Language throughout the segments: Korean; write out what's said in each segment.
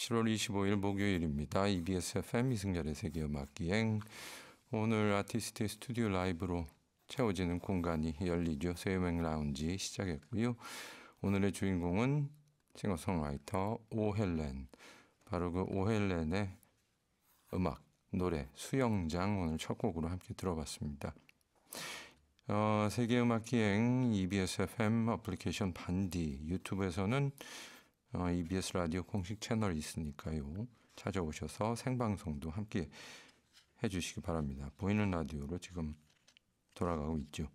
7월 25일 목요일입니다. EBS FM 이승열의 세계음악기행. 오늘 아티스트의 스튜디오 라이브로 채워지는 공간이 열리죠. 세이웽 라운지 시작했고요. 오늘의 주인공은 싱어송라이터 오헬렌. 바로 그 오헬렌의 음악, 노래, 수영장 오늘 첫 곡으로 함께 들어봤습니다. 세계음악기행 EBS FM 어플리케이션 반디 유튜브에서는 EBS 라디오 공식 채널이 있으니까요. 찾아오셔서 생방송도 함께 해주시기 바랍니다. 보이는 라디오로 지금 돌아가고 있죠.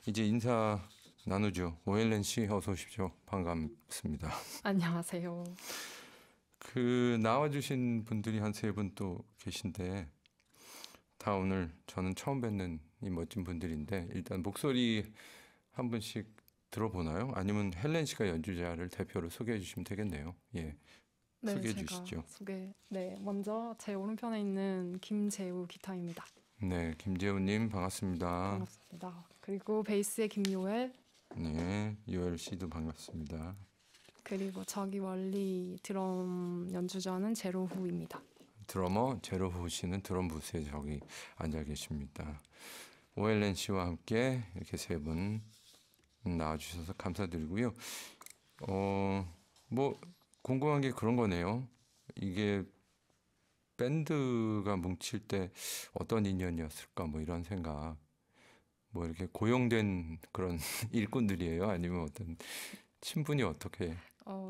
이제 인사 나누죠. 오헬렌 씨 어서 오십시오. 반갑습니다. 안녕하세요. 나와주신 분들이 한 세 분 또 계신데 다 오늘 저는 처음 뵙는 이 멋진 분들인데 일단 목소리 한 분씩 들어보나요? 아니면 헬렌 씨가 연주자를 대표로 소개해 주시면 되겠네요. 예, 네, 소개해 제가 주시죠. 먼저 제 오른편에 있는 김재우 기타입니다. 네, 김재우님 반갑습니다. 반갑습니다. 그리고 베이스의 김요엘. 네, 요엘 씨도 반갑습니다. 그리고 저기 멀리 드럼 연주자는 제로후입니다. 드러머 제로후 씨는 드럼 부스에 저기 앉아 계십니다. 오헬렌 씨와 함께 이렇게 세 분 나와주셔서 감사드리고요. 뭐 궁금한 게 그런 거네요. 이게 밴드가 뭉칠 때 어떤 인연이었을까 뭐 이런 생각. 뭐 이렇게 고용된 그런 일꾼들이에요? 아니면 어떤 친분이 어떻게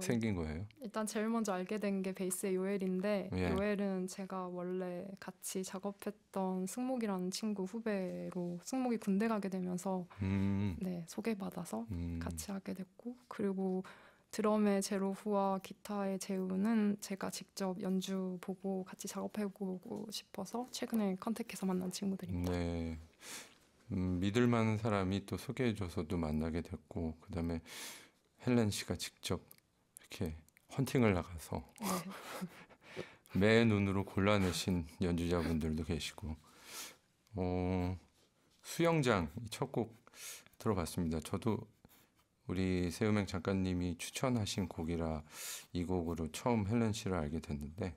생긴 거예요? 일단 제일 먼저 알게 된 게 베이스의 요엘인데 예. 요엘은 제가 원래 같이 작업했던 승목이라는 친구 후배로 승목이 군대 가게 되면서 소개받아서 같이 하게 됐고, 그리고 드럼의 제로후와 기타의 제우는 제가 직접 연주 보고 같이 작업해보고 싶어서 최근에 컨택해서 만난 친구들입니다. 네. 믿을 만한 사람이 또 소개해줘서도 만나게 됐고, 그다음에 헬렌 씨가 직접 이렇게 헌팅을 나가서 매 눈으로 골라내신 연주자분들도 계시고, 수영장 첫 곡 들어봤습니다. 저도 우리 세우맹 작가님이 추천하신 곡이라 이 곡으로 처음 헬렌 씨를 알게 됐는데,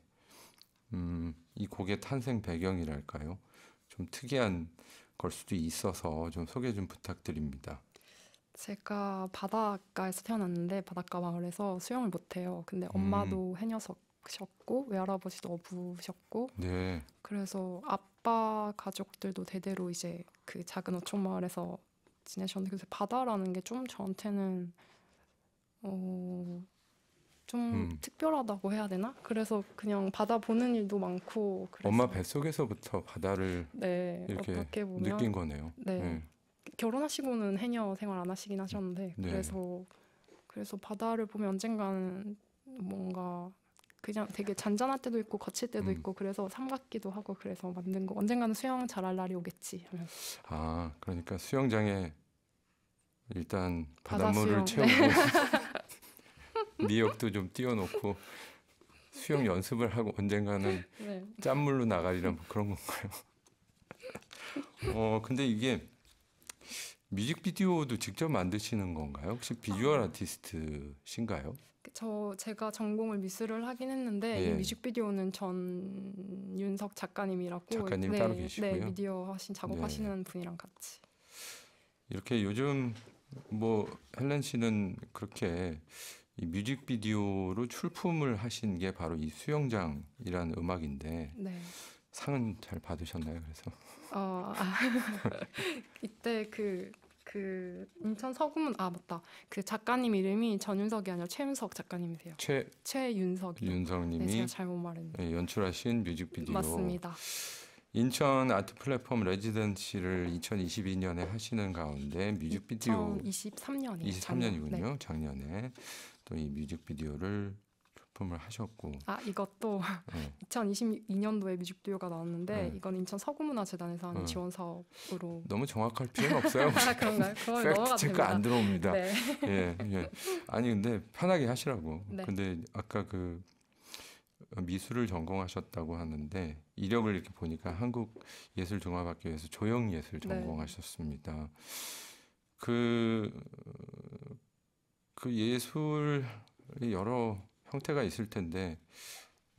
이 곡의 탄생 배경이랄까요? 좀 특이한 걸 수도 있어서 좀 소개 좀 부탁드립니다. 제가 바닷가에서 태어났는데 바닷가 마을에서 수영을 못해요. 근데 엄마도 해녀셨고 외할아버지도 어부셨고, 네. 그래서 아빠 가족들도 대대로 이제 그 작은 어촌 마을에서 지내셨는데, 그래서 바다라는 게 좀 저한테는 좀 특별하다고 해야 되나? 그래서 그냥 바다 보는 일도 많고 그래서 엄마 뱃속에서부터 바다를 이렇게 어떻게 보면 느낀 거네요. 네. 결혼하시고는 해녀 생활 안 하시긴 하셨는데 네. 그래서 바다를 보면 언젠가는 뭔가 그냥 되게 잔잔할 때도 있고 거칠 때도 있고, 그래서 삶 같기도 하고, 그래서 만든 거 언젠가는 수영 잘할 날이 오겠지 하면서. 아, 그러니까 수영장에 일단 바다 바닷물을 수영. 채우고 미역도 좀 띄워놓고 수영 연습을 하고 언젠가는 네. 짠물로 나가리라 뭐 그런 건가요? 근데 이게 뮤직비디오도 직접 만드시는 건가요? 혹시 비주얼 아티스트신가요? 제가 전공을 미술을 하긴 했는데 예. 이 뮤직비디오는 전윤석 작가님이라고 작가님 따로 계시고요. 네, 미디어 작업하시는 분이랑 같이. 이렇게 요즘 뭐 헬렌 씨는 그렇게 이 뮤직비디오로 출품을 하신 게 바로 이 수영장이라는 음악인데 네. 상은 잘 받으셨나요? 그래서 이때 그 인천 서구문 맞다. 그 작가님 이름이 전윤석이 아니라 최윤석 작가님이세요. 최윤석이요. 윤석님이 네, 제가 잘못 말했네요. 연출하신 뮤직비디오. 맞습니다. 인천 아트 플랫폼 레지던시를 2022년에 하시는 가운데 뮤직비디오 2023년이요. 23년이군요. 네. 작년에 또 이 뮤직비디오를 출품을 하셨고. 이것도 2022년도에 뮤직비디오가 나왔는데 이건 인천 서구문화재단에서 하는 지원 사업으로. 너무 정확할 필요는 없어요. 그런가요? 그걸 팩트 넘어가도 체크 됩니다. 안 들어옵니다. 네. 예. 아니 근데 편하게 하시라고. 네. 근데 아까 그 미술을 전공하셨다고 하는데 이력을 이렇게 보니까 한국예술종합학교에서 조형예술 전공하셨습니다. 그 예술이 여러 형태가 있을 텐데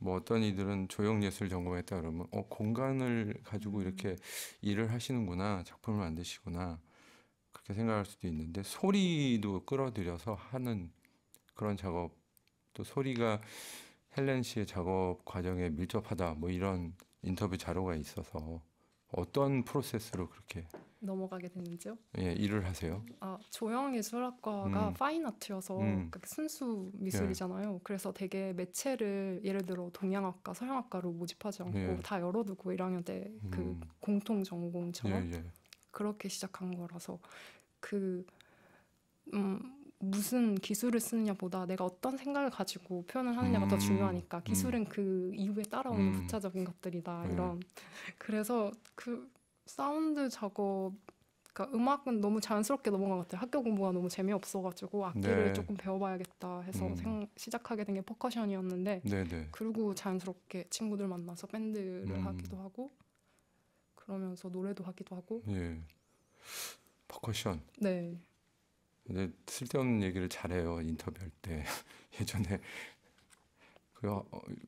뭐 어떤 이들은 조형예술 전공했다 그러면 공간을 가지고 이렇게 일을 하시는구나, 작품을 만드시구나 그렇게 생각할 수도 있는데 소리도 끌어들여서 하는 그런 작업, 또 소리가 헬렌 씨의 작업 과정에 밀접하다 뭐 이런 인터뷰 자료가 있어서 어떤 프로세스로 그렇게 넘어가게 됐는지요? 예, 일을 하세요? 조형예술학과가 파인아트여서 그러니까 순수 예. 미술이잖아요. 그래서 되게 매체를 예를 들어 동양학과, 서양학과로 모집하지 않고 예. 다 열어두고 1학년 때 그 공통 전공처럼 예. 그렇게 시작한 거라서 무슨 기술을 쓰느냐보다 내가 어떤 생각을 가지고 표현을 하느냐가 더 중요하니까 기술은 그 이후에 따라오는 부차적인 것들이다 이런. 그래서 그 사운드 작업, 그러니까 음악은 너무 자연스럽게 넘어간 것 같아요. 학교 공부가 너무 재미없어가지고 악기를 네. 조금 배워봐야겠다 해서 시작하게 된 게 퍼커션이었는데 네네. 그리고 자연스럽게 친구들 만나서 밴드를 하기도 하고 그러면서 노래도 하기도 하고. 예. 퍼커션. 네. 근데 쓸데없는 얘기를 잘해요 인터뷰할 때. 예전에 그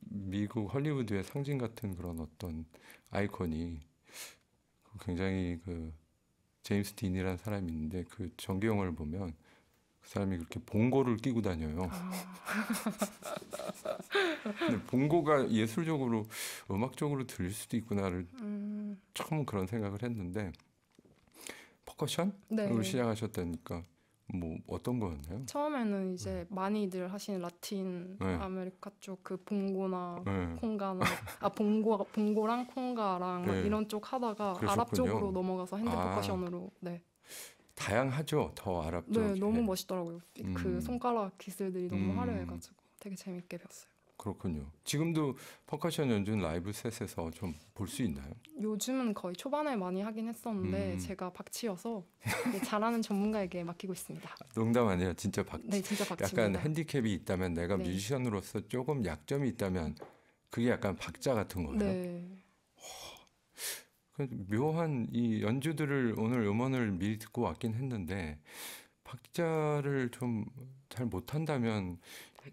미국 헐리우드의 상징 같은 그런 어떤 아이콘이 굉장히 그 제임스 딘이라는 사람이 있는데 그 전기 영화를 보면 그 사람이 그렇게 봉고를 끼고 다녀요. 근데 봉고가 예술적으로 음악적으로 들릴 수도 있구나를 처음 그런 생각을 했는데 퍼커션으로 네. 시작하셨다니까 뭐 어떤 거였나요? 처음에는 이제 많이들 하시는 라틴 네. 아메리카 쪽 그 봉고나 네. 콩가나 봉고랑 콩가랑 막 네. 이런 쪽 하다가 그러셨군요. 아랍 쪽으로 넘어가서 핸드 퍼커션으로. 네. 다양하죠. 더 아랍 네, 쪽에. 너무 멋있더라고요. 그 손가락 기술들이 너무 화려해가지고 되게 재밌게 배웠어요. 그렇군요. 지금도 퍼커션 연주는 라이브 셋에서 좀 볼 수 있나요? 요즘은 거의 초반에 많이 하긴 했었는데 제가 박치여서 잘하는 전문가에게 맡기고 있습니다. 농담 아니에요. 진짜 박치. 네, 진짜 박치입니다. 약간 핸디캡이 있다면 내가 네. 뮤지션으로서 조금 약점이 있다면 그게 약간 박자 같은 거예요. 네. 묘한 이 연주들을 오늘 음원을 미리 듣고 왔긴 했는데 박자를 좀 잘 못한다면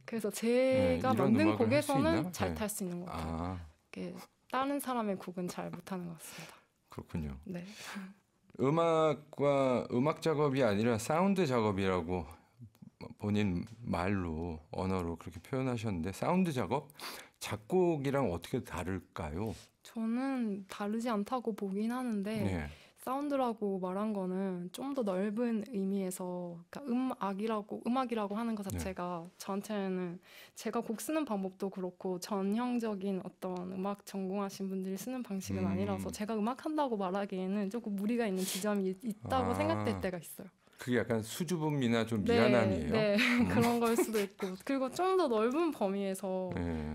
그래서 제가 이런 만든 음악을 할수 곡에서는 있나? 잘 네. 탈 수 있는 것 같아요. 다른 사람의 곡은 잘 못하는 것 같습니다. 그렇군요. 네. 음악과 음악 작업이 아니라 사운드 작업이라고 본인 말로 언어로 그렇게 표현하셨는데 사운드 작업? 작곡이랑 어떻게 다를까요? 저는 다르지 않다고 보긴 하는데 네. 사운드라고 말한 거는 좀 더 넓은 의미에서 그러니까 음악이라고 하는 것 자체가 저한테는 제가 곡 쓰는 방법도 그렇고 전형적인 어떤 음악 전공하신 분들이 쓰는 방식은 아니라서 제가 음악한다고 말하기에는 조금 무리가 있는 지점이 있다고 생각될 때가 있어요. 그게 약간 수줍음이나 좀 미안함이에요? 네, 그런 걸 수도 있고 그리고 좀 더 넓은 범위에서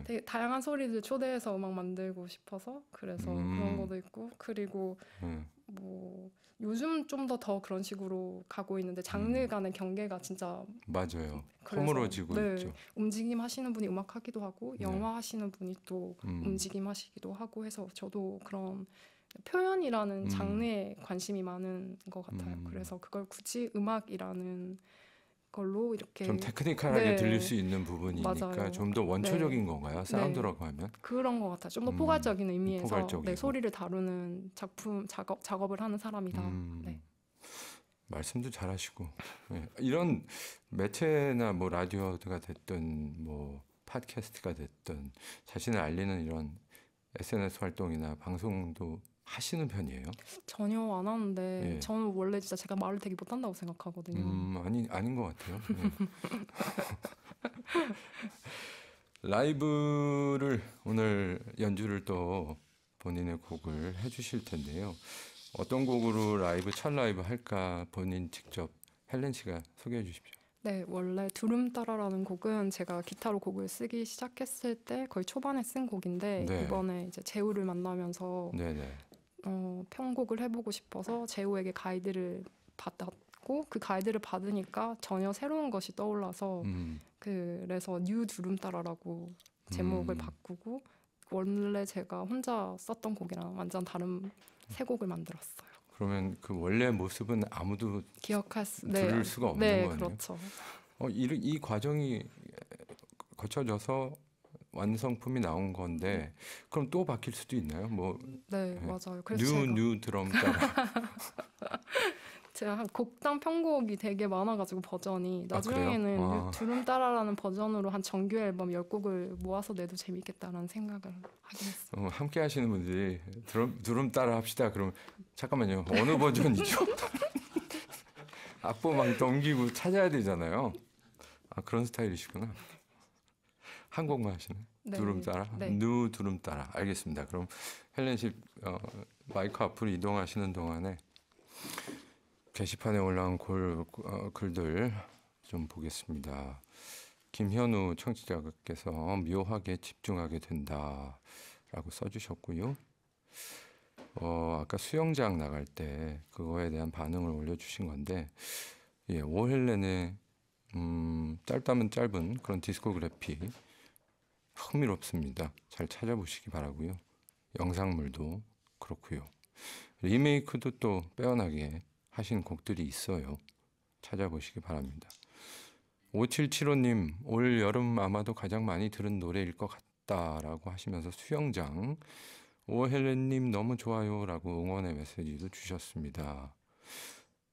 되게 다양한 소리들 초대해서 음악 만들고 싶어서 그래서 그런 것도 있고 그리고 뭐 요즘 좀 더 그런 식으로 가고 있는데 장르 간의 경계가 진짜 맞아요. 허물어지고 있죠. 움직임 하시는 분이 음악 하기도 하고 영화 하시는 분이 또 움직임 하시기도 하고 해서 저도 그런 표현이라는 장르에 관심이 많은 것 같아요. 그래서 그걸 굳이 음악이라는 걸로 이렇게 좀 테크니컬하게 들릴 수 있는 부분이니까 맞아요. 좀 더 원초적인 건가요? 사운드라고 하면? 그런 것 같아요. 좀 더 포괄적인 의미에서 포괄적이고. 소리를 다루는 작업을 하는 사람이다. 네. 말씀도 잘하시고 이런 매체나 뭐 라디오가 됐든 뭐 팟캐스트가 됐든 자신을 알리는 이런 SNS 활동이나 방송도 하시는 편이에요? 전혀 안 하는데 저는 원래 진짜 제가 말을 되게 못한다고 생각하거든요. 아닌 것 같아요. 라이브를 오늘 연주를 또 본인의 곡을 해주실 텐데요. 어떤 곡으로 첫 라이브 할까 본인 직접 헬렌 씨가 소개해 주십시오. 네, 원래 두름 따라라는 곡은 제가 기타로 곡을 쓰기 시작했을 때 거의 초반에 쓴 곡인데 이번에 이제 재우를 만나면서 편곡을 해보고 싶어서 재우에게 가이드를 받았고 그 가이드를 받으니까 전혀 새로운 것이 떠올라서 그래서 뉴 두름 따라라고 제목을 바꾸고 원래 제가 혼자 썼던 곡이랑 완전 다른 새 곡을 만들었어요. 그러면 그 원래 모습은 아무도 들을 수가 없는 거네요. 그렇죠. 이 과정이 거쳐져서 완성품이 나온 건데 그럼 또 바뀔 수도 있나요? 뭐 네, 맞아요. 그래서 뉴 드럼 따라. 제가 한 곡당 편곡이 되게 많아가지고 버전이 아, 나중에는 그래요? 두름 따라라는 버전으로 한 정규 앨범 10곡을 모아서 내도 재밌겠다라는 생각을 하긴 했어요. 함께 하시는 분들이 드럼 따라 합시다. 그럼 잠깐만요. 어느 버전이죠? 악보 막 넘기고 찾아야 되잖아요. 아, 그런 스타일이시구나. 한 곡만 하시네. 네, 두름 따라. 네. 뉴 두름 따라. 알겠습니다. 그럼 헬렌 씨 마이크 앞으로 이동하시는 동안에 게시판에 올라온 글들 좀 보겠습니다. 김현우 청취자께서 묘하게 집중하게 된다라고 써주셨고요. 아까 수영장 나갈 때 그거에 대한 반응을 올려주신 건데, 예, 오헬렌의 짧다면 짧은 그런 디스코그래피 흥미롭습니다. 잘 찾아보시기 바라고요. 영상물도 그렇고요. 리메이크도 또 빼어나게 하신 곡들이 있어요. 찾아보시기 바랍니다. 5775님, 올 여름 아마도 가장 많이 들은 노래일 것 같다라고 하시면서 수영장, 오헬렌님 너무 좋아요 라고 응원의 메시지도 주셨습니다.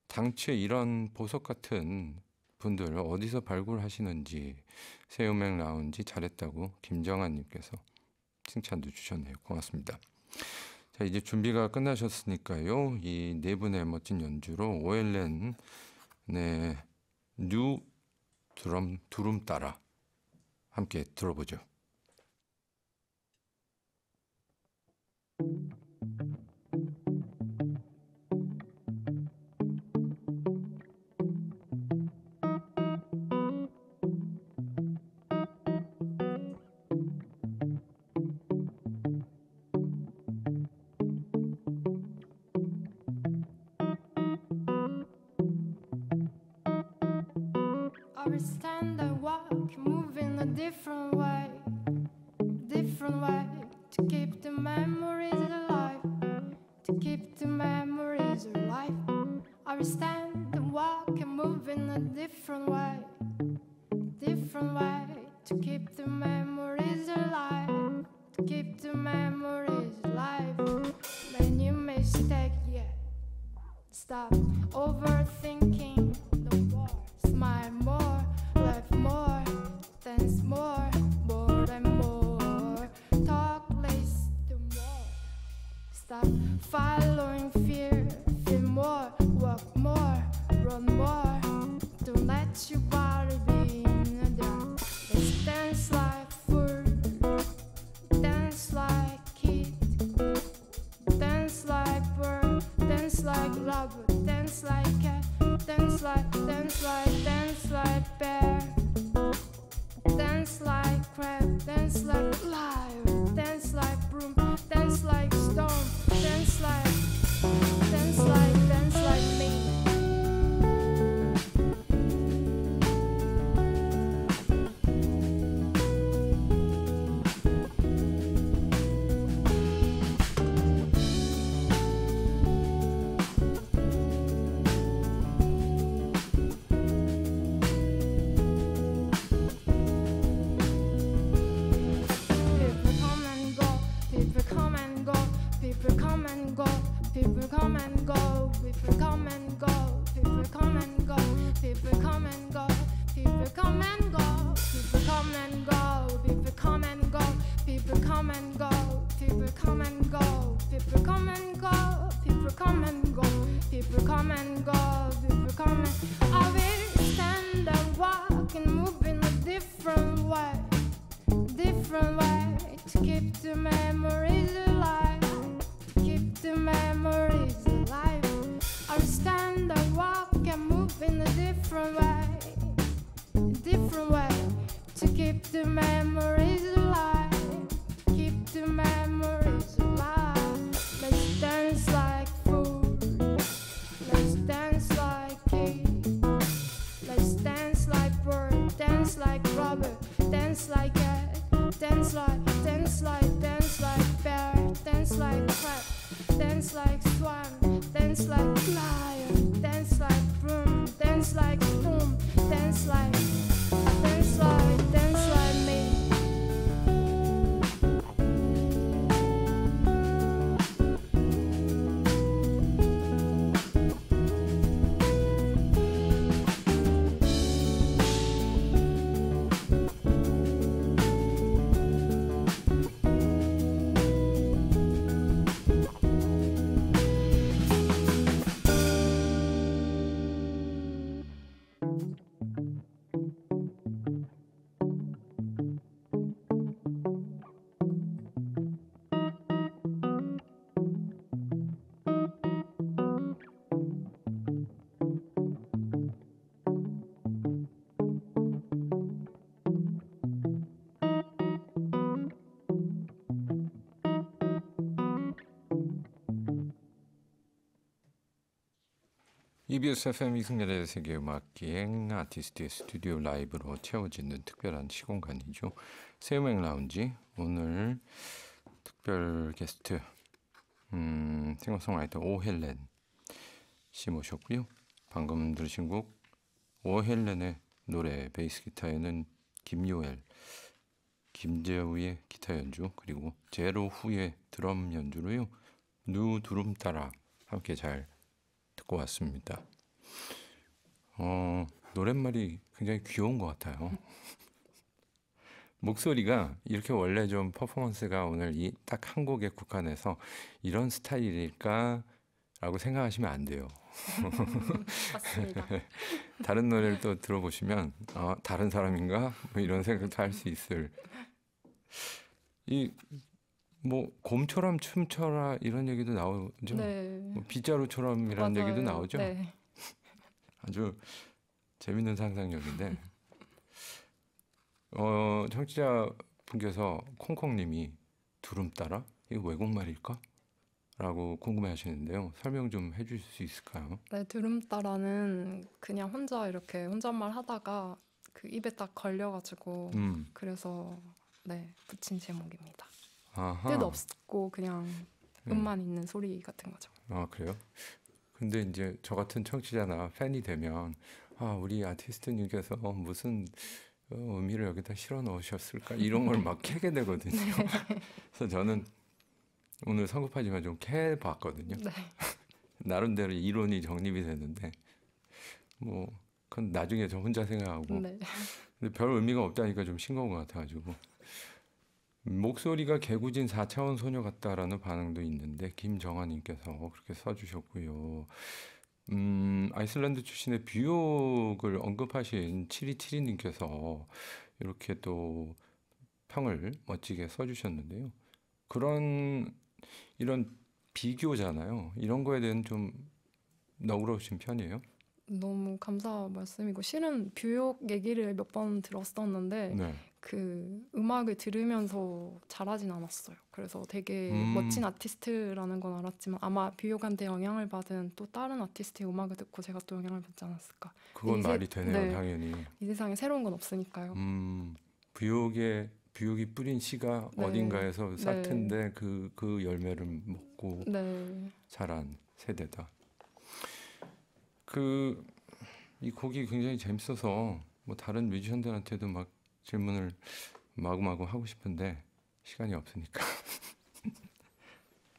당최 이런 보석 같은 분들 어디서 발굴하시는지, 새음악 라운지 잘했다고 김정환님께서 칭찬도 주셨네요. 고맙습니다. 자, 이제 준비가 끝나셨으니까요. 이 네 분의 멋진 연주로 오헬렌의 뉴 두름 따라 함께 들어보죠. I will stand and walk, move in a different way to keep the memories alive, to keep the memories alive. I will stand and walk and move in a different way to keep the memories alive, to keep the memories alive. Many mistakes, yeah. Stop overthinking the war. Smile more, laugh more, dance more and more. Talk less, do more. Stop following fear, feel more, walk more, run more. Don't let your body be in the dark. Let's dance like fool, dance like kid, dance like bird, dance like lover, dance like cat, dance like bear, dance like crab, dance like lion, dance like broom, dance like stone, dance like me. People come and go, people come and go, people come and go, people come and go, people come and go, people come and go, people come and go, people come and go, people come and go, people come and go, people come and go, people come and go, people come and go, people come and go, people come and I will stand and walk and move in a different way to keep the memories alive, keep the memories alive. I'll stand and walk and move in a different way to keep the memories alive, keep the memories alive. Let's dance like fools, let's dance like kids, let's dance like bird, dance like rubber, dance like cat, dance like EBS FM 이승열의 세계음악기행 아티스트의 스튜디오 라이브로 채워지는 특별한 시공간이죠. 세우맹 라운지 오늘 특별 게스트 싱어송라이터 오헬렌 씨 모셨고요. 방금 들으신 곡 오헬렌의 노래 베이스 기타에는 김요엘, 김재우의 기타 연주 그리고 제로 후의 드럼 연주로요. 누 두름 따라 함께 잘 듣고 왔습니다. 노랫말이 굉장히 귀여운 것 같아요. 목소리가 이렇게 원래 좀 퍼포먼스가 오늘 이 딱 한 곡에 국한해서 이런 스타일일까 라고 생각하시면 안 돼요. 맞습니다. 다른 노래를 또 들어보시면 다른 사람인가? 뭐 이런 생각도 할 수 있을. 이 뭐 곰처럼 춤춰라 이런 얘기도 나오죠. 네. 뭐 빗자루처럼이라는 맞아요. 얘기도 나오죠. 네. 아주 재밌는 상상력인데 청취자 분께서 콩콩님이 두름 따라 이거 외국말일까? 라고 궁금해하시는데요. 설명 좀 해주실 수 있을까요? 네, 두름 따라는 그냥 혼자 이렇게 혼잣말 하다가 그 입에 딱 걸려가지고 그래서 네 붙인 제목입니다. 아하. 뜻 없고 그냥 음만 있는 소리 같은 거죠. 아 그래요? 근데 이제 저 같은 청취자나 팬이 되면 우리 아티스트님께서 무슨 의미를 여기다 실어 넣으셨을까 이런 걸 막 캐게 되거든요. 그래서 저는 오늘 성급하지만 좀 캐봤거든요. 네. 나름대로 이론이 정립이 되는데 뭐 그건 나중에 저 혼자 생각하고 네. 근데 별 의미가 없다니까 좀 싱거운 것 같아가지고 목소리가 개구진 4차원 소녀 같다라는 반응도 있는데 김정아님께서 그렇게 써주셨고요. 아이슬란드 출신의 뷰욕을 언급하신 7272님께서 이렇게 또 평을 멋지게 써주셨는데요. 이런 비교잖아요. 이런 거에 대한 좀 너그러우신 편이에요? 너무 감사한 말씀이고 실은 뷰욕 얘기를 몇 번 들었었는데 네. 그 음악을 들으면서 잘하진 않았어요. 그래서 되게 멋진 아티스트라는 건 알았지만 아마 뷰욕한테 영향을 받은 또 다른 아티스트의 음악을 듣고 제가 또 영향을 받지 않았을까. 그건 말이 되네요. 네. 당연히. 이 세상에 새로운 건 없으니까요. 뷰욕이 뿌린 씨가 네. 어딘가에서 쌀 네. 텐데 그 열매를 먹고 네. 자란 세대다. 이 곡이 굉장히 재밌어서 뭐 다른 뮤지션들한테도 막 질문을 마구마구 하고 싶은데 시간이 없으니까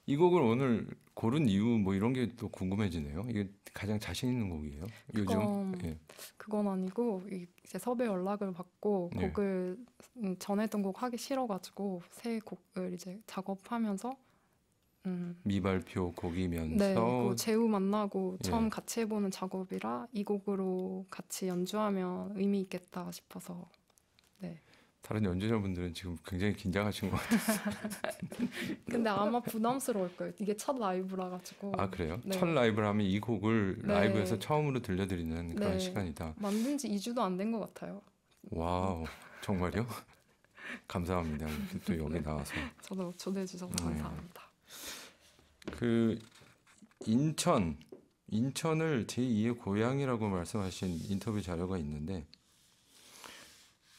이 곡을 오늘 고른 이유 뭐 이런 게 또 궁금해지네요. 이게 가장 자신 있는 곡이에요. 요즘. 예. 그건 아니고 이제 섭외 연락을 받고 네. 곡을 전했던 곡 하기 싫어가지고 새 곡을 이제 작업하면서 미발표 곡이면서 네, 그 재우 만나고 예. 처음 같이 해보는 작업이라 이 곡으로 같이 연주하면 의미 있겠다 싶어서 네. 다른 연주자분들은 지금 굉장히 긴장하신 것 같아요. 근데 아마 부담스러울 거예요. 이게 첫 라이브라 가지고. 아 그래요? 네. 첫 라이브를 하면 이 곡을 네. 라이브에서 처음으로 들려드리는 그런 네. 시간이다. 만든 지 2주도 안 된 것 같아요. 와우, 정말요? 감사합니다. 또 여기 나와서. 저도 초대해 주셔서 감사합니다. 그 인천을 제2의 고향이라고 말씀하신 인터뷰 자료가 있는데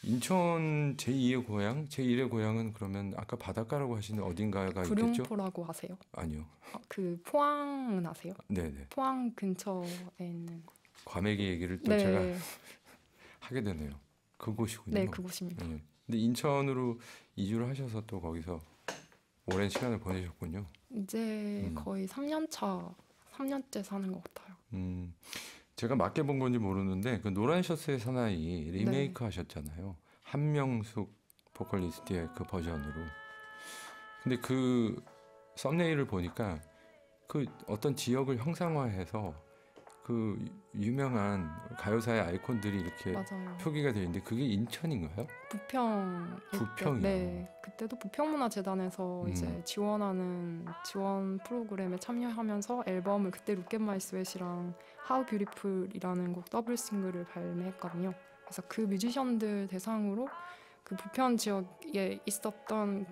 인천 제2의 고향? 제1의 고향은 그러면 아까 바닷가라고 하시는 어딘가가 있겠죠? 구룡포라고 아세요? 아니요. 그 포항은 아세요? 네네. 포항 근처에 있는 과메기 얘기를 또 네. 제가 하게 되네요. 그곳이군요. 네, 그곳입니다. 네. 근데 인천으로 이주를 하셔서 또 거기서 오랜 시간을 보내셨군요. 이제 거의 3년째 사는 것 같아요. 제가 맞게 본 건지 모르는데 그 노란 셔츠의 사나이 리메이크 하셨잖아요. 한명숙 보컬리스트의 그 버전으로. 근데 그 썸네일을 보니까 그 어떤 지역을 형상화해서 그 유명한 가요사의 아이콘들이 이렇게 맞아요. 표기가 되어 있는데 그게 인천인가요? 부평이요? 네, 그때도 부평문화재단에서 이제 지원 프로그램에 참여하면서 앨범을 그때 Look at My Sweat이랑 How Beautiful이라는 곡 더블 싱글을 발매했거든요. 그래서 그 뮤지션들 대상으로 그 부평 지역에 있었던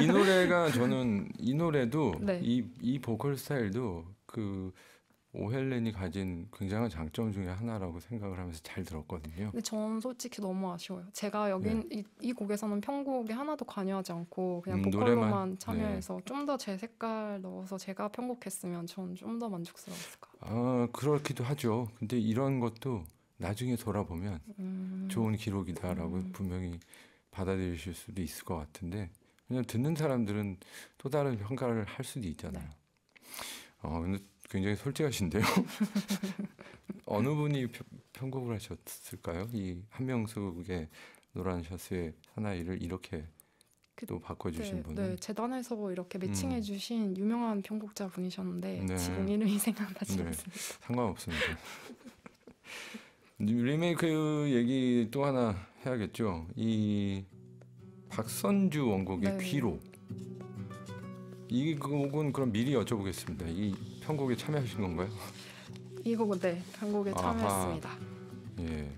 이 노래가 저는 이 노래도 네. 이 보컬 스타일도 그 오헬렌이 가진 굉장한 장점 중에 하나라고 생각을 하면서 잘 들었거든요. 근데 전 솔직히 너무 아쉬워요. 제가 여긴 이 곡에서는 편곡에 하나도 관여하지 않고 그냥 보컬로만 노래만? 참여해서 좀 더 제 색깔 넣어서 제가 편곡했으면 전 좀 더 만족스러웠을 것 같아요. 아, 그렇기도 하죠. 근데 이런 것도 나중에 돌아보면 좋은 기록이다라고 분명히 받아들이실 수도 있을 것 같은데 그냥 듣는 사람들은 또 다른 평가를 할 수도 있잖아요. 근데 굉장히 솔직하신데요. 어느 분이 편곡을 하셨을까요? 이 한명숙의 노란 셔츠의 사나이를 이렇게 또 바꿔주신 분은? 네, 재단에서 이렇게 매칭해주신 유명한 편곡자 분이셨는데 네. 지금 이름이 생각나지 않습니다. 상관없습니다. 리메이크 얘기 또 하나 해야겠죠. 이 박선주 원곡의 귀로. 이 곡은 그럼 미리 여쭤보겠습니다. 이 편곡에 참여하신 건가요? 이 곡은 편곡에 참여했습니다. 예.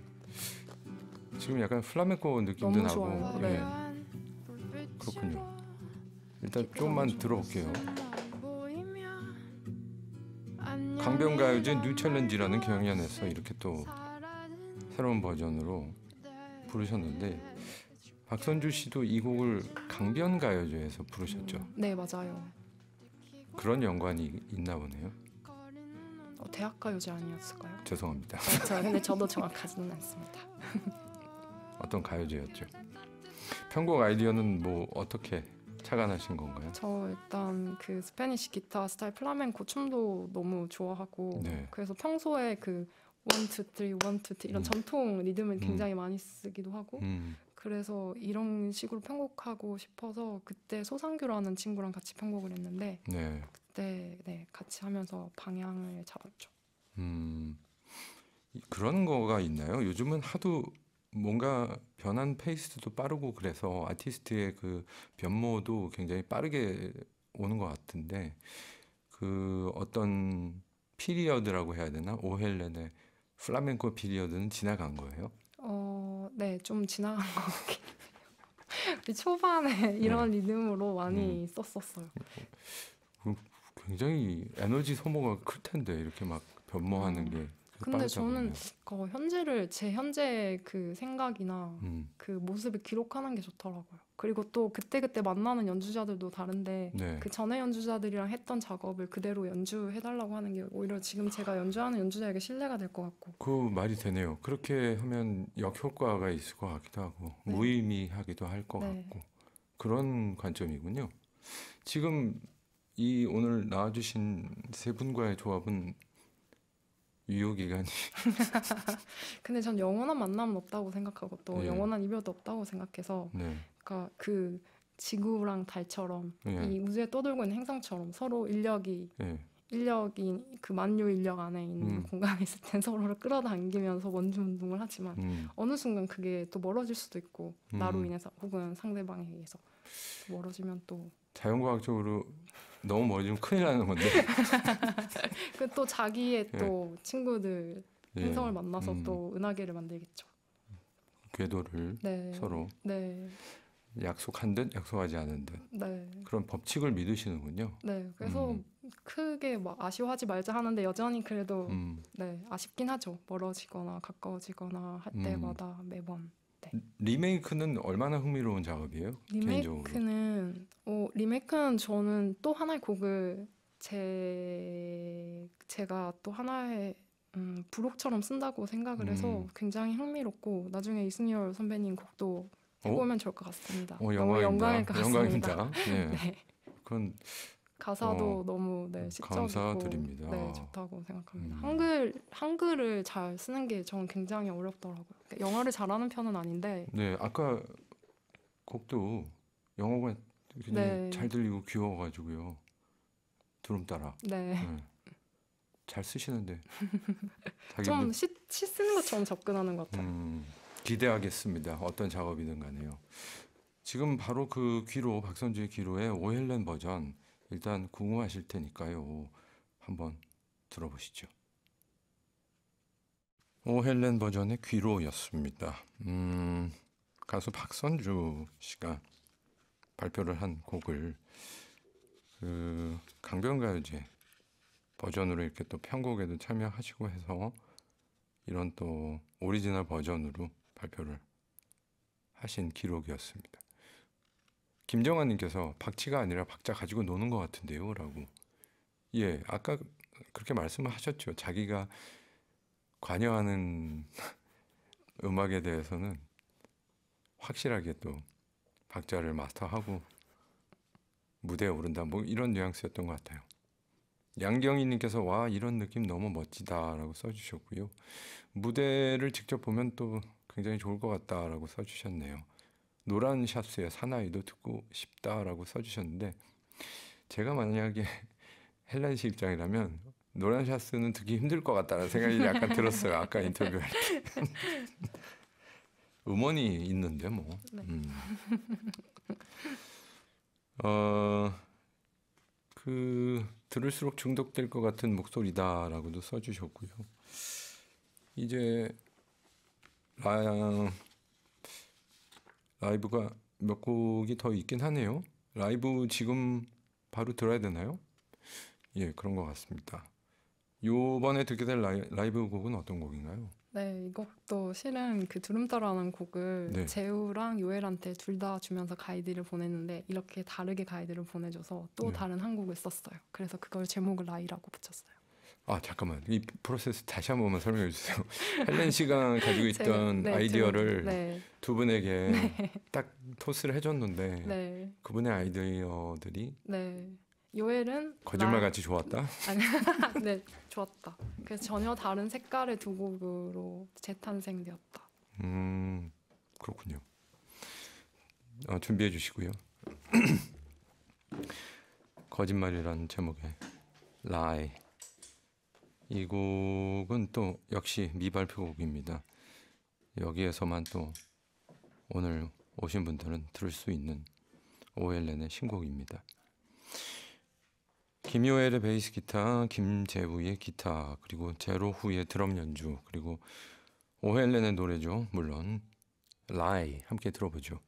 지금 약간 플라멩코 느낌도 너무 나고. 좋아요. 예. 네. 그렇군요. 일단 조금만 들어볼게요. 강변가요제 뉴 챌린지라는 경연에서 이렇게 또 새로운 버전으로 부르셨는데 박선주 씨도 이 곡을 강변가요제에서 부르셨죠? 네, 맞아요. 그런 연관이 있나 보네요. 대학가요제 아니었을까요? 죄송합니다. 근데 저도 정확하지는 않습니다. 어떤 가요제였죠? 편곡 아이디어는 뭐 어떻게 착안하신 건가요? 저 일단 그 스페니쉬 기타 스타일 플라멩코 춤도 너무 좋아하고 그래서 평소에 그 1, 2, 3, 1, 2, 3 이런 전통 리듬을 굉장히 많이 쓰기도 하고 그래서 이런 식으로 편곡하고 싶어서 그때 소상규라는 친구랑 같이 편곡을 했는데 그때 같이 하면서 방향을 잡았죠. 그런 거가 있나요? 요즘은 하도 뭔가 변한 페이스도 빠르고 그래서 아티스트의 그 변모도 굉장히 빠르게 오는 것 같은데 그 어떤 피리어드라고 해야 되나? 오헬렌의 플라멩코 피리어드는 지나간 거예요? 네, 좀 지나간 것 같긴 해요. 초반에 이런 리듬으로 많이 썼었어요. 굉장히 에너지 소모가 클 텐데 이렇게 막 변모하는 게. 근데 저는 제 현재 그 생각이나 그 모습을 기록하는 게 좋더라고요. 그리고 또 그때그때 만나는 연주자들도 다른데 그 전에 연주자들이랑 했던 작업을 그대로 연주해달라고 하는 게 오히려 지금 제가 연주하는 연주자에게 신뢰가 될 것 같고. 그 말이 되네요. 그렇게 하면 역효과가 있을 것 같기도 하고 무의미하기도 할 것 같고 그런 관점이군요. 지금 이 오늘 나와주신 세 분과의 조합은 유효기간이 근데 전 영원한 만남은 없다고 생각하고 또 영원한 이별도 없다고 생각해서 그러니까 그 지구랑 달처럼 이 우주에 떠돌고 있는 행성처럼 서로 인력이 그 만유 인력 안에 있는 공간에 있을 땐 서로를 끌어당기면서 원주 운동을 하지만 어느 순간 그게 또 멀어질 수도 있고 나로 인해서 혹은 상대방에 의해서 멀어지면 또 자연과학적으로 너무 멀어지면 큰일 나는 건데 그 또 자기의 또 친구들 행성을 만나서 또 은하계를 만들겠죠. 궤도를 서로 약속한 듯 약속하지 않은 듯 그런 법칙을 믿으시는군요. 네, 그래서 크게 막 아쉬워하지 말자 하는데 여전히 그래도 아쉽긴 하죠. 멀어지거나 가까워지거나 할 때마다 매번. 리메이크는 얼마나 흥미로운 작업이에요? 리메이크는 저는 또 하나의 곡을 제가 또 하나의 부록처럼 쓴다고 생각을 해서 굉장히 흥미롭고 나중에 이승열 선배님 곡도 해보면 좋을 것 같습니다. 너무 영광일 것 같습니다. 그건 가사도 너무 시적이고 감사드립니다. 좋다고 생각합니다. 한글을 잘 쓰는 게 저는 굉장히 어렵더라고요. 그러니까 영어를 잘하는 편은 아닌데 아까 곡도 영어가 굉장히 잘 들리고 귀여워가지고요. 두름 따라. 잘 쓰시는데 좀 시 쓰는 것처럼 접근하는 것 같아요. 기대하겠습니다. 어떤 작업이든 간에요. 지금 바로 그 귀로 박선주의 귀로의 오헬렌 버전 일단 궁금하실 테니까요. 한번 들어보시죠. 오헬렌 버전의 귀로였습니다. 가수 박선주 씨가 발표를 한 곡을 그 강변가요제 버전으로 이렇게 또 편곡에도 참여하시고 해서 이런 또 오리지널 버전으로 발표를 하신 기록이었습니다. 김정환님께서 박치가 아니라 박자 가지고 노는 것 같은데요 라고. 예, 아까 그렇게 말씀을 하셨죠. 자기가 관여하는 음악에 대해서는 확실하게 또 박자를 마스터하고 무대에 오른다, 뭐 이런 뉘앙스였던 것 같아요. 양경희님께서 와 이런 느낌 너무 멋지다라고 써주셨고요. 무대를 직접 보면 또 굉장히 좋을 것 같다라고 써주셨네요. 노란 샤스의 사나이도 듣고 싶다라고 써주셨는데, 제가 만약에 헬렌 씨 입장이라면 노란 샤스는 듣기 힘들 것 같다는 생각이 약간 들었어요. 아까 인터뷰할 때. 음원이 있는데 뭐. 네. 그 들을수록 중독될 것 같은 목소리다라고도 써주셨고요. 이제 라이브가 몇 곡이 더 있긴 하네요. 라이브 지금 바로 들어야 되나요? 예, 그런 것 같습니다. 요번에 듣게 될 라이브 곡은 어떤 곡인가요? 네, 이 곡도 실은 그 두름따라라는 곡을 네. 재우랑 요엘한테 둘 다 주면서 가이드를 보냈는데 이렇게 다르게 가이드를 보내줘서 또 네. 다른 한 곡을 썼어요. 그래서 그걸 제목을 라이라고 붙였어요. 아 잠깐만, 이 프로세스 다시 한 번만 설명해 주세요. 헬렌 씨가 가지고 있던 네, 아이디어를 네, 두 분에게 딱 토스를 해줬는데 네, 그분의 아이디어들이 네. 요엘은 거짓말같이 좋았다? 네, 좋았다. 그래서 전혀 다른 색깔의 두 곡으로 재탄생되었다. 그렇군요. 준비해 주시고요. 거짓말이라는 제목의 lie. 이 곡은 또 역시 미발표곡입니다. 여기에서만 또 오늘 오신 분들은 들을 수 있는 오헬렌의 신곡입니다. 김요엘의 베이스 기타, 김재우의 기타, 그리고 제로후의 드럼 연주, 그리고 오헬렌의 노래죠. 물론 lie 함께 들어보죠.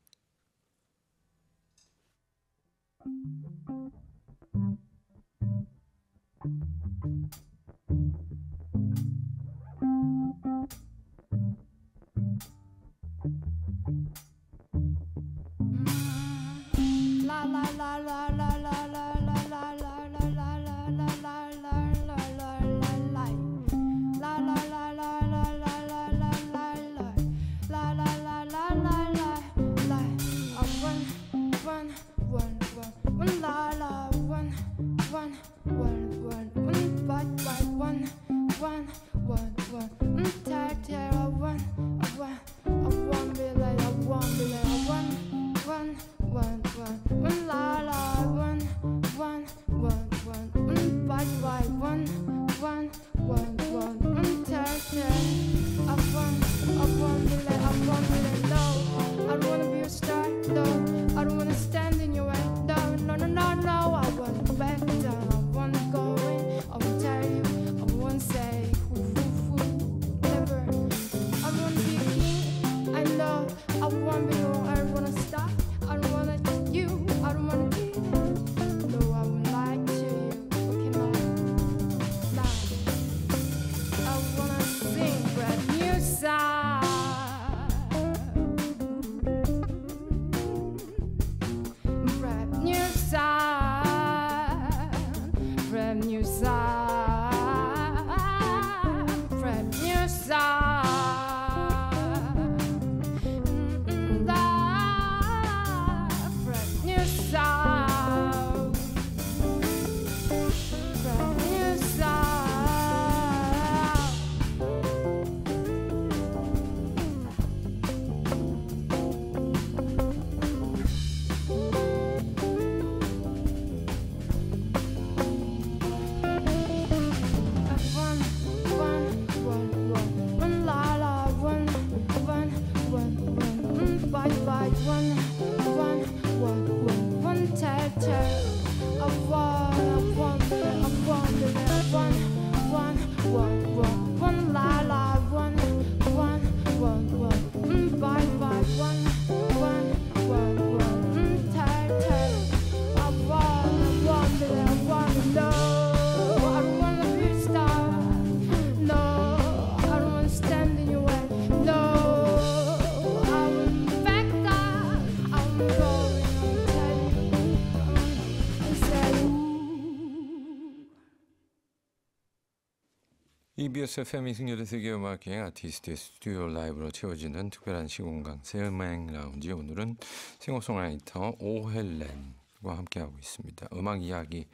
EBS FM 이승열의 세계음악여행 아티스트의 스튜디오 라이브로 채워지는 특별한 시공간 세음행 라운지. 오늘은 싱어송라이터 오헬렌과 함께하고 있습니다. 음악 이야기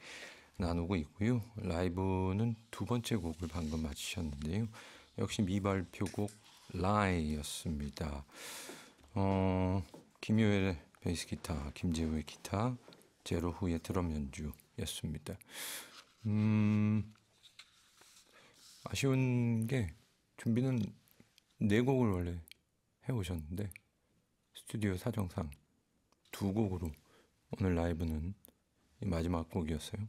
나누고 있고요. 라이브는 두 번째 곡을 방금 마치셨는데요. 역시 미발표곡 라이였습니다. 김효엘의 베이스 기타, 김재우의 기타, 제로 후의 드럼 연주였습니다. 아쉬운 게 준비는 4곡을 원래 해오셨는데 스튜디오 사정상 2곡으로 오늘 라이브는 이 마지막 곡이었어요.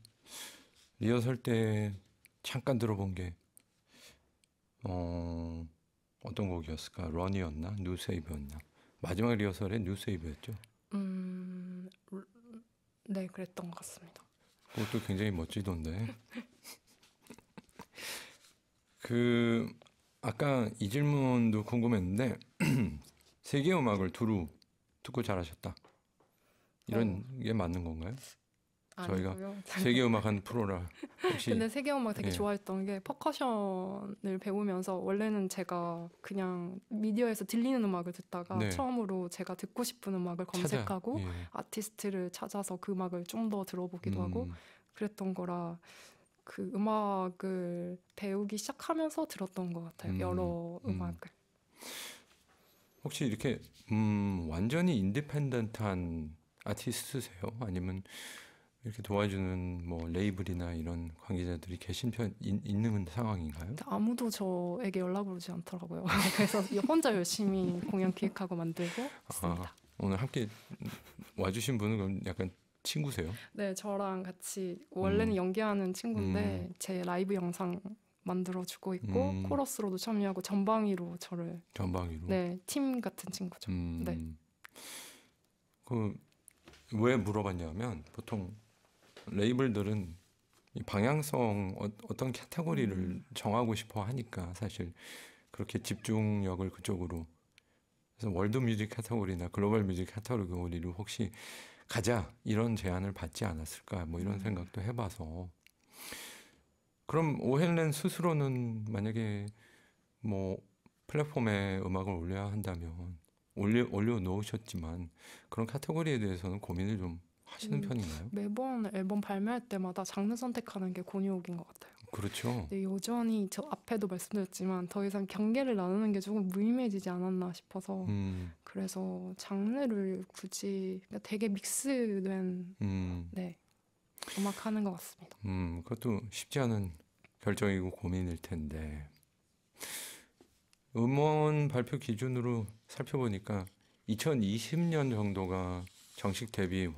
리허설 때 잠깐 들어본 게 어떤 곡이었을까? 런이었나? 뉴세이브였나? 마지막 리허설에 뉴세이브였죠? 네, 그랬던 것 같습니다. 그것도 굉장히 멋지던데. 아까 이 질문도 궁금했는데 세계 음악을 두루 듣고 잘하셨다. 이런 게 맞는 건가요? 아니고요. 저희가 세계 음악 한 프로라. 혹시 근데 세계 음악 되게 좋아했던 게 퍼커션을 배우면서 원래는 제가 그냥 미디어에서 들리는 음악을 듣다가 처음으로 제가 듣고 싶은 음악을 검색하고 아티스트를 찾아서 그 음악을 좀 더 들어보기도 하고 그랬던 거라 그 음악을 배우기 시작하면서 들었던 것 같아요. 여러 음악을. 혹시 이렇게 완전히 인디펜던트한 아티스트세요? 아니면 이렇게 도와주는 뭐 레이블이나 이런 관계자들이 있는 상황인가요? 아무도 저에게 연락을 오지 않더라고요. 그래서 혼자 열심히 공연 기획하고 만들고 있습니다. 오늘 함께 와주신 분은 그럼 약간 친구세요? 네, 저랑 같이 원래는 연기하는 친구인데 제 라이브 영상 만들어주고 있고 코러스로도 참여하고 전방위로 저를 네, 팀 같은 친구죠. 네. 왜 물어봤냐면 보통 레이블들은 이 방향성 어떤 카테고리를 정하고 싶어 하니까 사실 그렇게 집중력을 그쪽으로 그래서 월드 뮤직 카테고리나 글로벌 뮤직 카테고리로 혹시 가자 이런 제안을 받지 않았을까 뭐 이런 생각도 해봐서. 그럼 오헬렌 스스로는 만약에 뭐 플랫폼에 음악을 올려야 한다면 올려놓으셨지만 그런 카테고리에 대해서는 고민을 좀 하시는 편인가요? 매번 앨범 발매할 때마다 장르 선택하는 게 곤욕인 것 같아요. 그렇죠. 근데 여전히 저 앞에도 말씀드렸지만 더 이상 경계를 나누는 게 조금 무의미해지지 않았나 싶어서 그래서 장르를 굳이 되게 믹스된 네, 음악하는 것 같습니다. 그것도 쉽지 않은 결정이고 고민일 텐데 음원 발표 기준으로 살펴보니까 2020년 정도가 정식 데뷔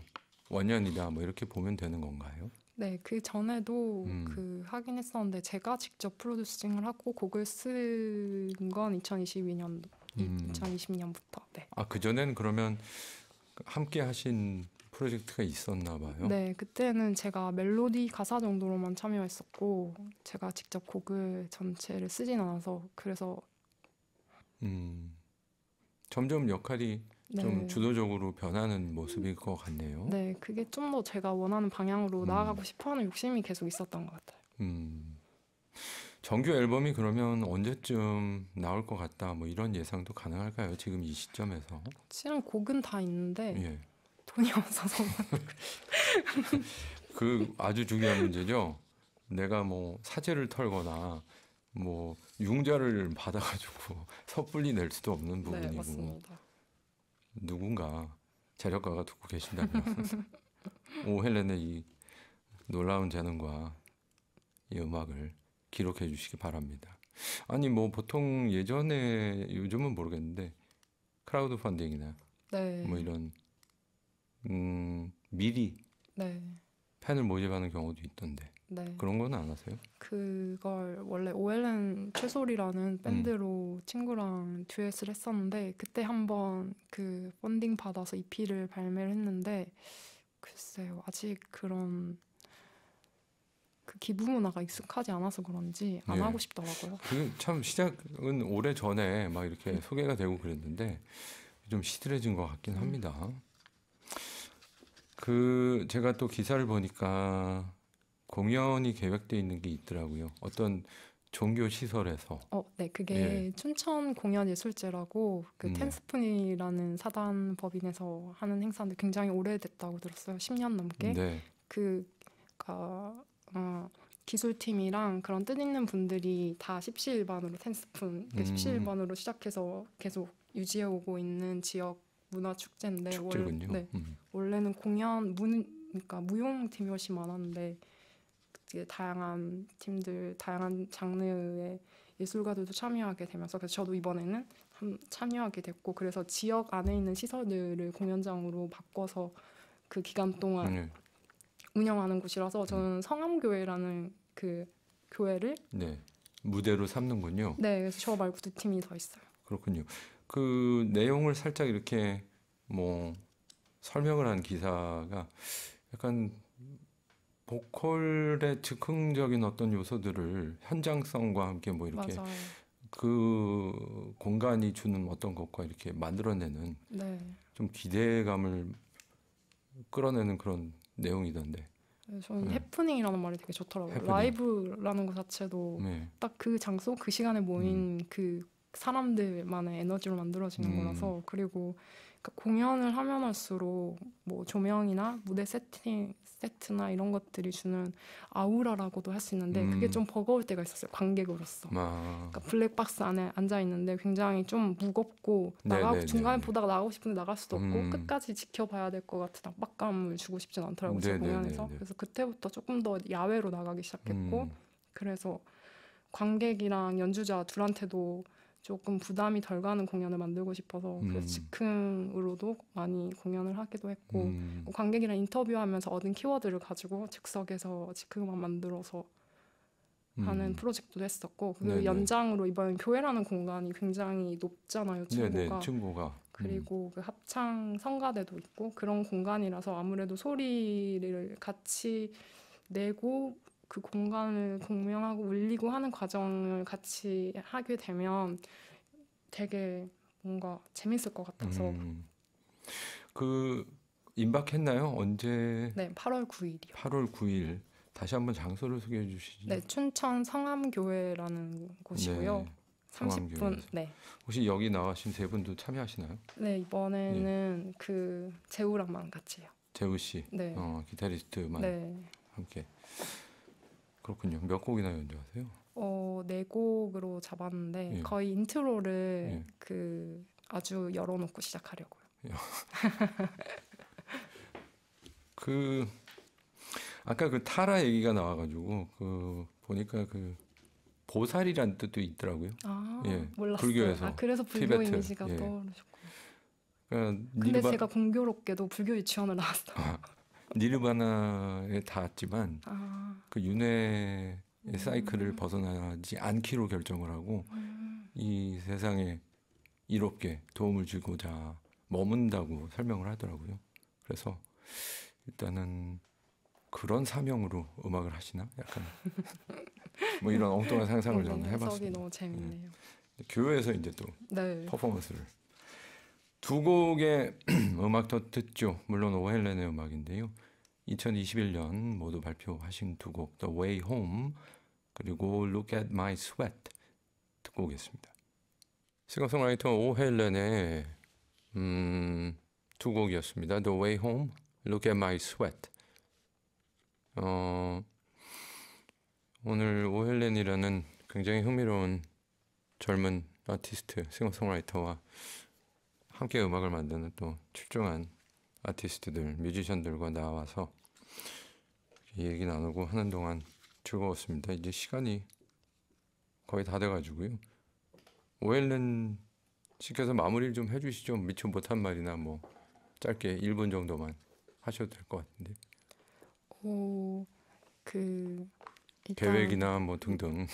원년이다 뭐 이렇게 보면 되는 건가요? 네, 그 전에도 하긴 했었는데 제가 직접 프로듀싱을 하고 곡을 쓴 건 2020년부터. 네. 그 전에는 그러면 함께 하신 프로젝트가 있었나 봐요. 네, 그때는 제가 멜로디 가사 정도로만 참여했었고 제가 직접 곡을 전체를 쓰진 않아서 그래서 점점 역할이 좀 주도적으로 변하는 모습일 것 같네요. 네, 그게 좀 더 제가 원하는 방향으로 나아가고 싶어하는 욕심이 계속 있었던 것 같아요. 정규 앨범이 그러면 언제쯤 나올 것 같다 뭐 이런 예상도 가능할까요? 지금 이 시점에서? 실은 곡은 다 있는데 돈이 없어서 아주 중요한 문제죠. 내가 뭐 사재를 털거나 뭐 융자를 받아가지고 섣불리 낼 수도 없는 부분이고. 네, 맞습니다. 누군가 재력가가 듣고 계신다면 오헬렌의 이 놀라운 재능과 이 음악을 기록해 주시기 바랍니다. 아니 뭐 보통 예전에 요즘은 모르겠는데 크라우드 펀딩이나 뭐 이런 미리 팬을 모집하는 경우도 있던데 그런 건 안 하세요? 그걸 원래 오헬렌 최솔이라는 밴드로 친구랑 듀엣을 했었는데 그때 한번 그 펀딩 받아서 EP를 발매를 했는데 글쎄요 아직 그런 그 기부 문화가 익숙하지 않아서 그런지 안 하고 싶더라고요. 참 시작은 오래 전에 막 이렇게 소개가 되고 그랬는데 좀 시들해진 것 같긴 합니다. 제가 또 기사를 보니까 공연이 계획돼 있는 게 있더라고요. 어떤 종교 시설에서. 네, 그게 예. 춘천 공연예술제라고 그 네. 텐스푼이라는 사단 법인에서 하는 행사인데 굉장히 오래됐다고 들었어요. 10년 넘게. 네. 그니까 기술팀이랑 그런 뜻있는 분들이 다 십시일반으로 텐스푼 십시일반으로 시작해서 계속 유지해오고 있는 지역 문화 축제인데 축제군요. 네, 원래는 그러니까 무용팀이 훨씬 많았는데 되게 다양한 팀들, 다양한 장르의 예술가들도 참여하게 되면서 그래서 저도 이번에는 참여하게 됐고 그래서 지역 안에 있는 시설들을 공연장으로 바꿔서 그 기간 동안 운영하는 곳이라서 저는 성암교회라는 그 교회를 네, 무대로 삼는군요. 네, 그래서 저 말고 2팀이 더 있어요. 그렇군요. 그 내용을 살짝 이렇게 뭐 설명을 한 기사가 약간 보컬의 즉흥적인 어떤 요소들을 현장성과 함께 뭐 이렇게 맞아요. 그 공간이 주는 어떤 것과 이렇게 만들어내는 네. 좀 기대감을 끌어내는 그런 내용이던데. 저는 해프닝이라는 말이 되게 좋더라고요. 해프닝. 라이브라는 것 자체도 딱 그 장소, 그 시간에 모인 그 사람들만의 에너지로 만들어지는 거라서 그리고 그러니까 공연을 하면 할수록 뭐 조명이나 무대 세트나 이런 것들이 주는 아우라라고도 할 수 있는데 그게 좀 버거울 때가 있었어요. 관객으로서. 그러니까 블랙박스 안에 앉아 있는데 굉장히 좀 무겁고 중간에 보다가 나가고 싶은데 나갈 수도 없고 끝까지 지켜봐야 될 것 같은 압박감을 주고 싶진 않더라고요. 제 공연에서. 그래서 그때부터 조금 더 야외로 나가기 시작했고 그래서 관객이랑 연주자 둘한테도 조금 부담이 덜 가는 공연을 만들고 싶어서 그래서 즉흥으로도 많이 공연을 하기도 했고 관객이랑 인터뷰하면서 얻은 키워드를 가지고 즉석에서 즉흥만 만들어서 하는 프로젝트도 했었고 그 연장으로 이번 교회라는 공간이 굉장히 높잖아요. 층고가. 그리고 그 합창 성가대도 있고 그런 공간이라서 아무래도 소리를 같이 내고 그 공간을 공명하고 울리고 하는 과정을 같이 하게 되면 되게 뭔가 재밌을 것 같아서 그 임박했나요? 언제? 네, 8월 9일이요. 8월 9일. 다시 한번 장소를 소개해 주시죠. 네, 춘천 성암교회라는 곳이고요. 네, 30분. 네. 혹시 여기 나가신 세 분도 참여하시나요? 네, 이번에는 그 재우랑만 같이 해요. 재우 씨. 네. 기타리스트만 함께. 그렇군요. 몇 곡이나 연주하세요? 4곡으로 잡았는데 거의 인트로를 그 아주 열어놓고 시작하려고요. 그 아까 그 타라 얘기가 나와가지고 그 보니까 그 보살이란 뜻도 있더라고요. 몰랐어요. 불교에서. 그래서 불교 티베트. 이미지가 떠오르셨구나. 그러니까 근데 제가 공교롭게도 불교 유치원을 나왔어요. 니르바나에 닿았지만 그 윤회의 사이클을 벗어나지 않기로 결정을 하고 이 세상에 이롭게 도움을 주고자 머문다고 설명을 하더라고요. 그래서 일단은 그런 사명으로 음악을 하시나? 약간 뭐 이런 엉뚱한 상상을 저는 해봤습니다. 해석이 너무 재밌네요. 교회에서 이제 또 퍼포먼스를 2곡의 음악 더 듣죠. 물론 오헬렌의 음악인데요. 2021년 모두 발표하신 2곡 The Way Home 그리고 Look at My Sweat 듣고 오겠습니다. 싱어송라이터 오헬렌의 2곡이었습니다. The Way Home, Look at My Sweat. 오늘 오헬렌이라는 굉장히 흥미로운 젊은 아티스트, 싱어송라이터와 함께 음악을 만드는 또 출중한 아티스트들, 뮤지션들과 나와서 얘기 나누고 하는 동안 즐거웠습니다. 이제 시간이 거의 다 돼가지고요. 오헬렌 씨께서 마무리를 좀 해주시죠. 미처 못한 말이나 뭐 짧게 1분 정도만 하셔도 될 것 같은데. 일단 계획이나 뭐 등등.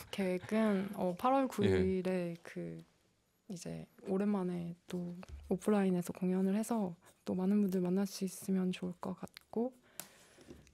계획은 8월 9일에 그 이제 오랜만에 또 오프라인에서 공연을 해서 또 많은 분들 만날 수 있으면 좋을 것 같고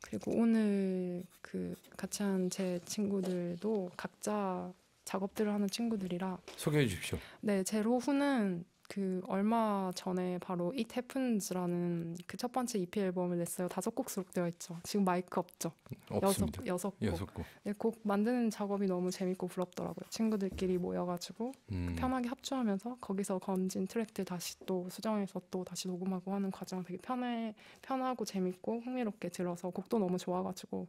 그리고 오늘 그 같이 한 제 친구들도 각자 작업들을 하는 친구들이라. 소개해 주십시오. 네, 제로후는 그 얼마 전에 바로 It Happens라는 그 첫 번째 EP 앨범을 냈어요. 5곡 수록되어 있죠. 지금 마이크 없죠? 없습니다. 6곡. 네, 곡 만드는 작업이 너무 재밌고 부럽더라고요. 친구들끼리 모여가지고 편하게 합주하면서 거기서 건진 트랙들 다시 또 수정해서 또 다시 녹음하고 하는 과정 되게 편하고 재밌고 흥미롭게 들어서 곡도 너무 좋아가지고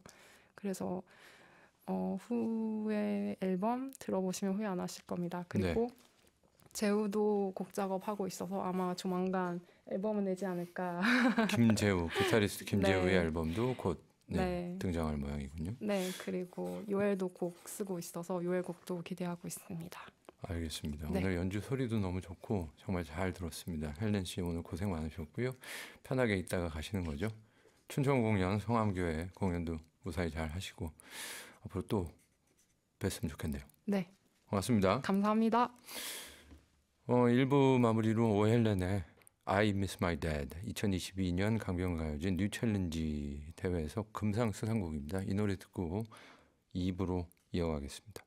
그래서 후에 앨범 들어보시면 후회 안 하실 겁니다. 그리고 네. 재우도 곡 작업하고 있어서 아마 조만간 앨범을 내지 않을까. 김재우, 기타리스트 김재우의 네. 앨범도 곧 네. 등장할 모양이군요. 네, 그리고 요엘도 곡 쓰고 있어서 요엘 곡도 기대하고 있습니다. 알겠습니다. 네. 오늘 연주 소리도 너무 좋고 정말 잘 들었습니다. 헬렌 씨 오늘 고생 많으셨고요. 편하게 있다가 가시는 거죠. 춘천 공연 성암교회 공연도 무사히 잘 하시고 앞으로 또 뵀으면 좋겠네요. 네, 고맙습니다. 감사합니다. 1부 마무리로 오헬렌의 I Miss My Dad 2022년 강변가요제 뉴 챌린지 대회에서 금상 수상곡입니다. 이 노래 듣고 2부로 이어가겠습니다.